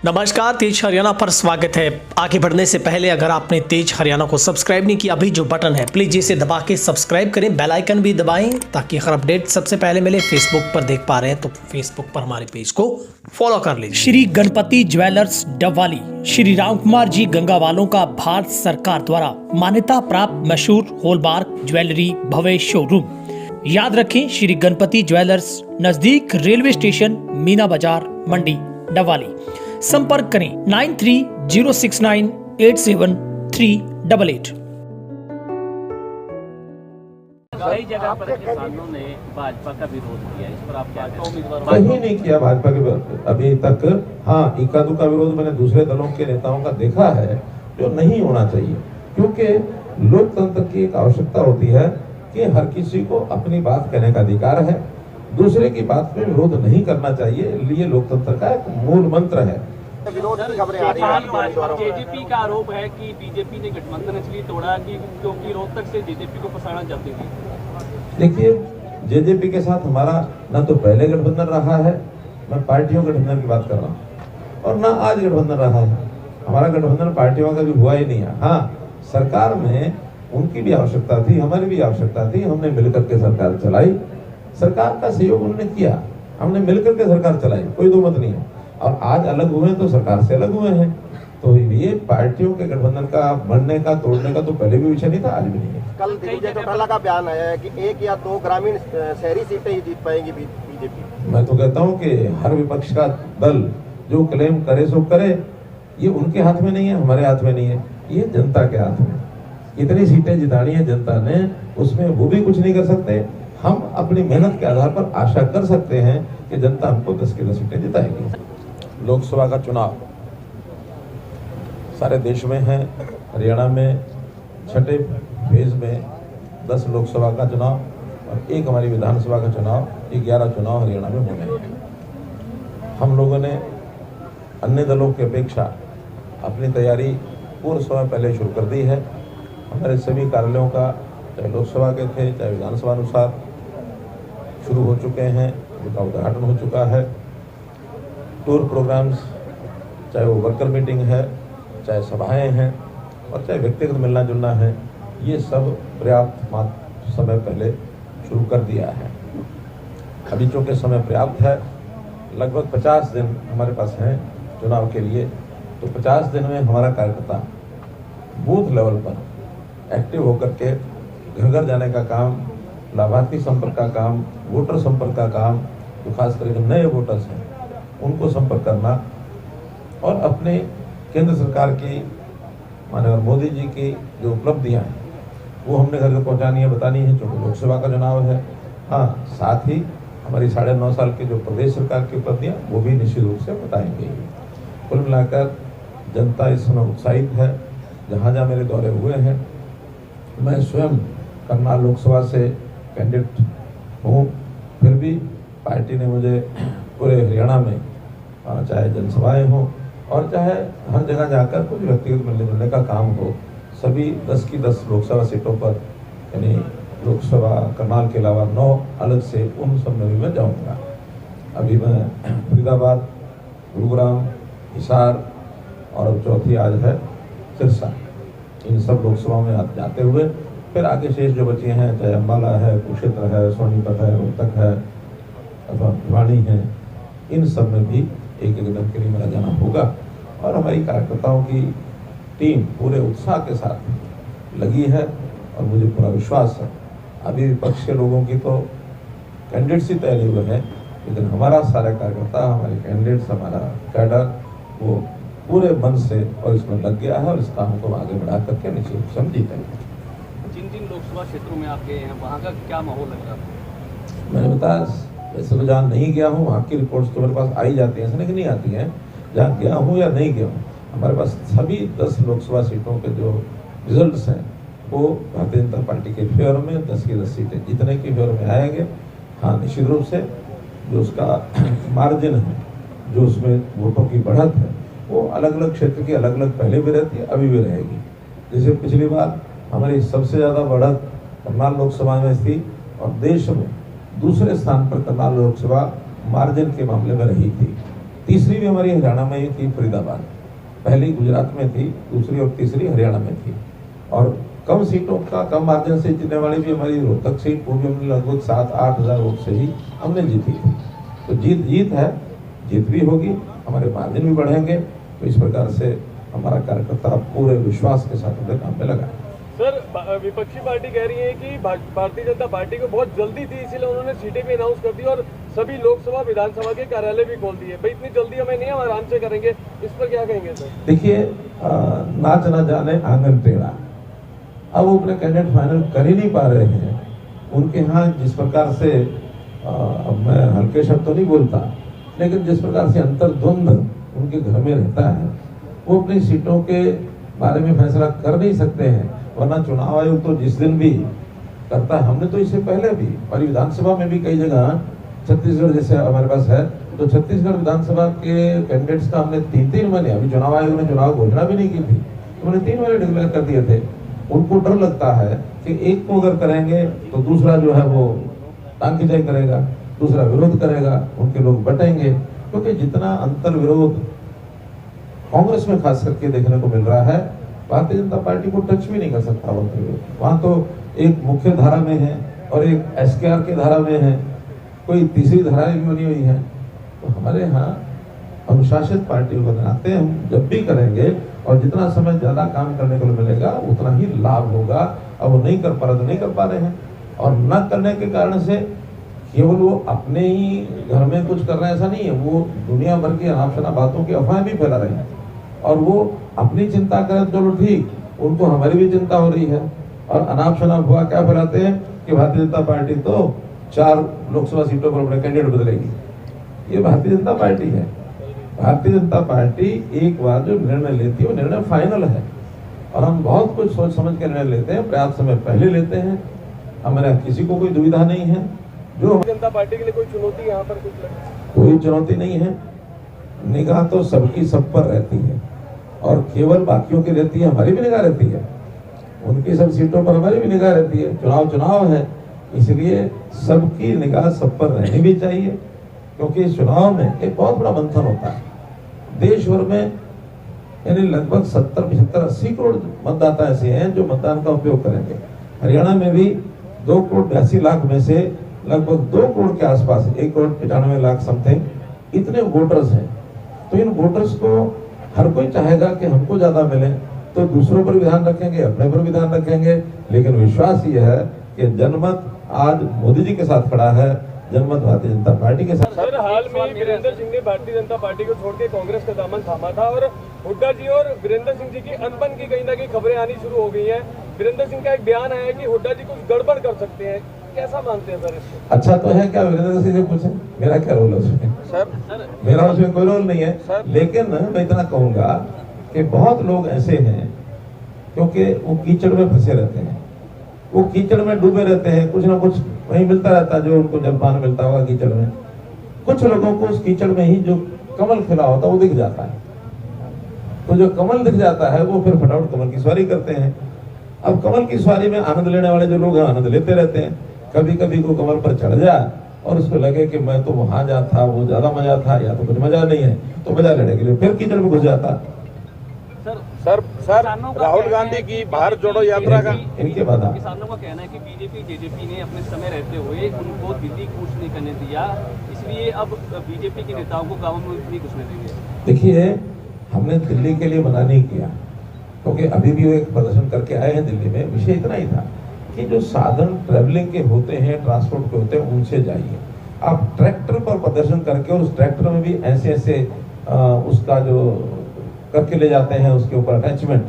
नमस्कार, तेज हरियाणा पर स्वागत है। आगे बढ़ने से पहले अगर आपने तेज हरियाणा को सब्सक्राइब नहीं किया, अभी जो बटन है प्लीज इसे दबा के सब्सक्राइब करें, बेल आइकन भी दबाएं ताकि हर अपडेट सबसे पहले मिले। फेसबुक पर देख पा रहे हैं तो फेसबुक पर हमारे पेज को फॉलो कर लीजिए। श्री गणपति ज्वेलर्स डबवाली, श्री राम कुमार जी गंगावालों का भारत सरकार द्वारा मान्यता प्राप्त मशहूर हॉलमार्क ज्वेलरी भव्य शोरूम। याद रखें, श्री गणपति ज्वेलर्स, नजदीक रेलवे स्टेशन, मीना बाजार, मंडी, डबवाली। संपर्क करें 9306987388। कई जगह पर किसानों ने भाजपा का विरोध किया, इस पर आप क्या कहेंगे? कहीं नहीं किया भाजपा के अभी तक। हाँ, इक्का दुक्का विरोध मैंने दूसरे दलों के नेताओं का देखा है, जो नहीं होना चाहिए, क्योंकि लोकतंत्र की एक आवश्यकता होती है कि हर किसी को अपनी बात कहने का अधिकार है, दूसरे की बात में विरोध नहीं करना चाहिए। ये लोकतंत्र का एक मूल मंत्र है। विरोध की खबरें आ रही हैं। जेजेपी का आरोप है कि बीजेपी ने गठबंधन इसलिए तोड़ा कि क्योंकि रोहतक से जेजेपी को फंसाना चाहती थी। देखिए, जेजेपी के साथ हमारा न तो पहले गठबंधन रहा है, मैं पार्टियों गठबंधन की बात कर रहा हूँ, और न आज गठबंधन रहा है। हमारा गठबंधन पार्टियों का भी हुआ ही नहीं है। हाँ, सरकार में उनकी भी आवश्यकता थी, हमारी भी आवश्यकता थी, हमने मिलकर के सरकार चलाई। सरकार का सहयोग उन्होंने किया, हमने मिलकर के सरकार चलाई, कोई दो मत नहीं है। और आज अलग हुए तो सरकार से अलग हुए हैं, तो ये पार्टियों के गठबंधन का बनने का तोड़ने का तो पहले भी विषय नहीं था, आज भी नहीं है। कल दिग्विजय चौटाला का बयान आया है कि 1 या 2 ग्रामीण शहरी सीटें ही जीत पाएंगी बीजेपी। मैं तो कहता हूँ कि हर विपक्ष का दल जो क्लेम करे सो करे, ये उनके हाथ में नहीं है, हमारे हाथ में नहीं है, ये जनता के हाथ में। इतनी सीटें जितानी है जनता ने, उसमें वो भी कुछ नहीं कर सकते। हम अपनी मेहनत के आधार पर आशा कर सकते हैं कि जनता हमको 10 की 10 सीटें जिताएगी। लोकसभा का चुनाव सारे देश में है। हरियाणा में छठे फेज में 10 लोकसभा का चुनाव और 1 हमारी विधानसभा का चुनाव, 11 चुनाव हरियाणा में होने हैं। हम लोगों ने अन्य दलों की अपेक्षा अपनी तैयारी पूर्व समय पहले शुरू कर दी है। हमारे सभी कार्यालयों का, चाहे लोकसभा के थे चाहे विधानसभा अनुसार, शुरू हो चुके हैं, उनका उद्घाटन हो चुका है। टूर प्रोग्राम्स, चाहे वो वर्कर मीटिंग है, चाहे सभाएं हैं और चाहे व्यक्तिगत मिलना जुलना है, ये सब पर्याप्त समय पहले शुरू कर दिया है। अभी चूँकि समय पर्याप्त है, लगभग 50 दिन हमारे पास हैं चुनाव के लिए, तो 50 दिन में हमारा कार्यकर्ता बूथ लेवल पर एक्टिव होकर के घर घर जाने का काम, लाभार्थी संपर्क का काम, वोटर संपर्क का काम, तो खास करके नए वोटर्स हैं उनको संपर्क करना, और अपने केंद्र सरकार की, माननीय मोदी जी की जो उपलब्धियां हैं वो हमने घर घर पहुंचानी है, बतानी है, क्योंकि लोकसभा का चुनाव है। हाँ, साथ ही हमारी 9.5 साल की जो प्रदेश सरकार की उपलब्धियां, वो भी निश्चित रूप से बताएंगे। कुल मिलाकर जनता इस समय उत्साहित है। जहाँ जहाँ मेरे दौरे हुए हैं, मैं स्वयं करनाल लोकसभा से कैंडिडेट हूँ, फिर भी पार्टी ने मुझे पूरे हरियाणा में चाहे जनसभाएं हों और चाहे हर जगह जाकर कुछ व्यक्तिगत मिलने जुलने का काम हो, सभी 10 की 10 लोकसभा सीटों पर, यानी लोकसभा करनाल के अलावा 9 अलग से, उन सब में भी मैं जाऊँगा। अभी मैं फरीदाबाद, गुरुग्राम, हिसार और अब चौथी आज है सिरसा, इन सब लोकसभा में जाते हुए फिर आगे शेष जो बचे हैं, चाहे अम्बाला है, कुरुक्षेत्र है, सोनीपत है, रोहतक है अथवा भिवानी है, इन सब में भी एक दिन के लिए मेरा जाना होगा। और हमारी कार्यकर्ताओं की टीम पूरे उत्साह के साथ लगी है और मुझे पूरा विश्वास है। अभी विपक्ष के लोगों की तो कैंडिडेट्स ही तय हुए हैं, लेकिन हमारा सारा कार्यकर्ता, हमारे कैंडिडेट्स, हमारा कैडर, वो पूरे मन से और इसमें लग गया है और इस काम को आगे बढ़ा करके निश्चित रूप से हम जीतेंगे। जिन लोकसभा क्षेत्रों में आप गए हैं, वहाँ का क्या माहौल लग रहा है? मैंने बताया, वैसे तो जहाँ नहीं गया हूँ वहाँ की रिपोर्ट्स तो मेरे पास आई जाती हैं, ऐसा नहीं कि नहीं आती हैं। जहाँ गया हूँ या नहीं गया हूँ, हमारे पास सभी 10 लोकसभा सीटों के जो रिजल्ट्स हैं वो भारतीय जनता पार्टी के फेवर में 10 की 10 सीटें जीतने के फेवर में आएंगे। हाँ, निश्चित रूप से जो उसका मार्जिन है, जो उसमें वोटों की बढ़त है, वो अलग अलग क्षेत्र की अलग अलग पहले भी रहती है, अभी भी रहेगी। जैसे पिछली बार हमारी सबसे ज़्यादा बढ़त करनाल लोकसभा में थी और देश में दूसरे स्थान पर करनाल लोकसभा मार्जिन के मामले में रही थी। तीसरी भी हमारी हरियाणा में ही थी, फरीदाबाद। पहली गुजरात में थी, दूसरी और तीसरी हरियाणा में थी। और कम सीटों का कम मार्जिन से जीतने वाली भी हमारी रोहतक सीट, वो भी हमने लगभग 7-8 हज़ार वोट से ही हमने जीती थी। तो जीत है, जीत भी होगी, हमारे मार्जिन भी बढ़ेंगे। तो इस प्रकार से हमारा कार्यकर्ता पूरे विश्वास के साथ अपने काम में लगा। सर, विपक्षी पार्टी कह रही है कि भारतीय जनता पार्टी को बहुत जल्दी थी, इसीलिए उन्होंने सीटें भी अनाउंस कर दी और सभी लोकसभा विधानसभा के कार्यालय भी खोल दिए। भाई इतनी जल्दी हमें नहीं, हम आराम से करेंगे, इस पर क्या कहेंगे सर? देखिए, नाच ना जाने आंगन टेढ़ा। अब वो अपने कैंडिडेट फाइनल कर ही नहीं पा रहे हैं। उनके यहाँ जिस प्रकार से अब मैं हल्के शब्द तो नहीं बोलता, लेकिन जिस प्रकार से अंतर्द्वंद उनके घर में रहता है, वो अपनी सीटों के बारे में फैसला कर नहीं सकते हैं। वरना चुनाव आयोग तो जिस दिन भी करता है, हमने तो इससे पहले भी हमारी विधानसभा में भी कई जगह, छत्तीसगढ़ जैसे हमारे पास है, तो छत्तीसगढ़ विधानसभा के कैंडिडेट्स का हमने 3-3 महीने, अभी चुनाव आयोग ने चुनाव घोषणा भी नहीं की थी, तो हमने 3 महीने डिक्लेयर कर दिए थे। उनको डर लगता है कि एक को अगर करेंगे तो दूसरा जो है वो टांग खिंचाई करेगा, दूसरा विरोध करेगा, उनके लोग बटेंगे। क्योंकि जितना अंतर विरोध कांग्रेस में खास करके देखने को मिल रहा है, भारतीय जनता पार्टी को टच भी नहीं कर सकता वहाँ। तो एक मुख्य धारा में है और एक एसकेआर की धारा में है, कोई तीसरी धारा भी बनी हुई है। तो हमारे यहाँ अनुशासित पार्टी बनाते हैं, हम जब भी करेंगे और जितना समय ज्यादा काम करने को मिलेगा उतना ही लाभ होगा। अब वो नहीं कर पा रहे तो नहीं कर पा रहे हैं, और न करने के कारण से केवल वो अपने ही घर में कुछ कर रहे हैं ऐसा नहीं है, वो दुनिया भर की अनाप शनाप बातों की अफवाहें भी फैला रहे हैं। और वो अपनी चिंता करें चलो ठीक, उनको हमारी भी चिंता हो रही है। और अनाप शनाप हुआ क्या फैलाते हैं कि भारतीय जनता पार्टी तो 4 लोकसभा सीटों पर अपने कैंडिडेट बदलेगी। ये भारतीय जनता पार्टी है। भारतीय जनता पार्टी एक बार जो निर्णय लेती है वो निर्णय फाइनल है, और हम बहुत कुछ सोच समझ के निर्णय लेते हैं, पर्याप्त समय पहले लेते हैं। हमारे किसी को कोई दुविधा नहीं है। जो जनता पार्टी के लिए कोई चुनौती यहाँ पर कुछ लगे? कोई चुनौती नहीं है। निगाह तो सबकी सब पर रहती है, और केवल बाकियों की रहती है, हमारी भी निगाह रहती है। उनकी सब सीटों पर हमारी भी निगाह रहती है। चुनाव है, इसलिए सबकी निगाह सब पर रहनी भी चाहिए। क्योंकि इस चुनाव में एक बहुत बड़ा मंथन होता है। देश भर में यानी लगभग 70, 75, 80 करोड़ मतदाता ऐसे हैं जो मतदान का उपयोग करेंगे। हरियाणा में भी 2 करोड़ 82 लाख में से लगभग 2 करोड़ के आसपास, 1 करोड़ 95 लाख समथिंग इतने वोटर्स हैं। तो इन वोटर्स को हर कोई चाहेगा कि हमको ज्यादा मिले, तो दूसरों पर भी ध्यान रखेंगे, अपने पर भी ध्यान रखेंगे। लेकिन विश्वास ये है कि जनमत आज मोदी जी के साथ खड़ा है, जनमत भारतीय जनता पार्टी के साथ। सर, हाल में वीरेंद्र सिंह ने भारतीय जनता पार्टी को छोड़ के कांग्रेस का दामन थामा था, और हुड्डा जी और वीरेंद्र सिंह जी की अनबन की कहीं ना कहीं खबरें आनी शुरू हो गई हैं। वीरेंद्र सिंह का एक बयान आया है कि हुड्डा जी कुछ गड़बड़ कर सकते हैं, कैसा मानते हैं सर इसको? अच्छा तो है क्या, वीरेंद्र सिंह से पूछे, मेरा क्या रोल है उसमें? सर, मेरा उसमें कोई रोल नहीं है। लेकिन मैं इतना कहूंगा कि बहुत लोग ऐसे हैं, क्योंकि वो कीचड़ में फंसे रहते हैं, वो कीचड़ में डूबे रहते हैं, कुछ ना कुछ वही मिलता रहता है जो उनको जलपान मिलता होगा कीचड़ में। कुछ लोगों को उस कीचड़ में ही जो कमल खिला होता है वो दिख जाता है, तो जो कमल दिख जाता है वो फिर फटाफट कमल की सवारी करते हैं। अब कमल की सवारी में आनंद लेने वाले जो लोग हैं आनंद लेते रहते हैं। कभी कभी को कमल पर चढ़ जाए और उसको लगे कि मैं तो वहां जा था, वो ज्यादा मजा था, या तो कुछ मजा नहीं है, तो मजा लेने के लिए फिर कीचड़ में घुस जाता। सर राहुल गांधी की भारत जोड़ो यात्रा का इनके बाद किसानों का कहना है कि बीजेपी जेजेपी ने अपने समय रहते हुए उनको दिल्ली कूच नहीं करने दिया, इसलिए अब बीजेपी के नेताओं को गाँव में नहीं घुसने देंगे। देखिए, हमने दिल्ली के लिए मना नहीं किया, क्योंकि अभी भी वो एक प्रदर्शन करके आए हैं दिल्ली में। विषय इतना ही था कि जो साधन ट्रेवलिंग के होते हैं, ट्रांसपोर्ट के होते हैं, उनसे जाइए। आप ट्रैक्टर पर प्रदर्शन करके, और उस ट्रैक्टर में भी ऐसे उसका जो करके ले जाते हैं, उसके ऊपर अटैचमेंट,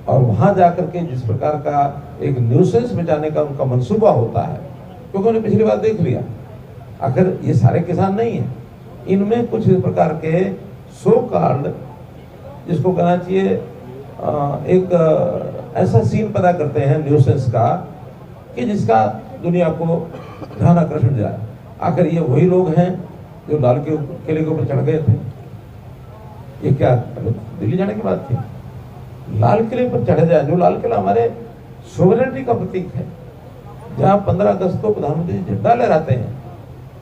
और वहां जाकर के जिस प्रकार का एक न्यूसेंस मिटाने का उनका मंसूबा होता है, क्योंकि उन्होंने पिछली बार देख लिया। आखिर ये सारे किसान नहीं है, इनमें कुछ इस प्रकार के सो कॉल्ड, जिसको कहना चाहिए एक ऐसा सीन पैदा करते हैं न्यूसेंस का कि जिसका दुनिया को ध्यान आकर्षण जाए। आखिर ये वही लोग हैं जो लाल किले के ऊपर चढ़ गए थे। ये क्या दिल्ली जाने की बात थी? लाल किले पर चढ़े जाए, जो लाल किला हमारे सोवरेनिटी का प्रतीक है, जहाँ 15 अगस्त को प्रधानमंत्री झंडा लहराते हैं,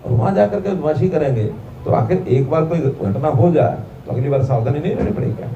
और वहां जाकर के बदमाशी करेंगे तो आखिर एक बार कोई घटना हो जाए तो अगली बार सावधानी नहीं रहनी पड़ेगी क्या?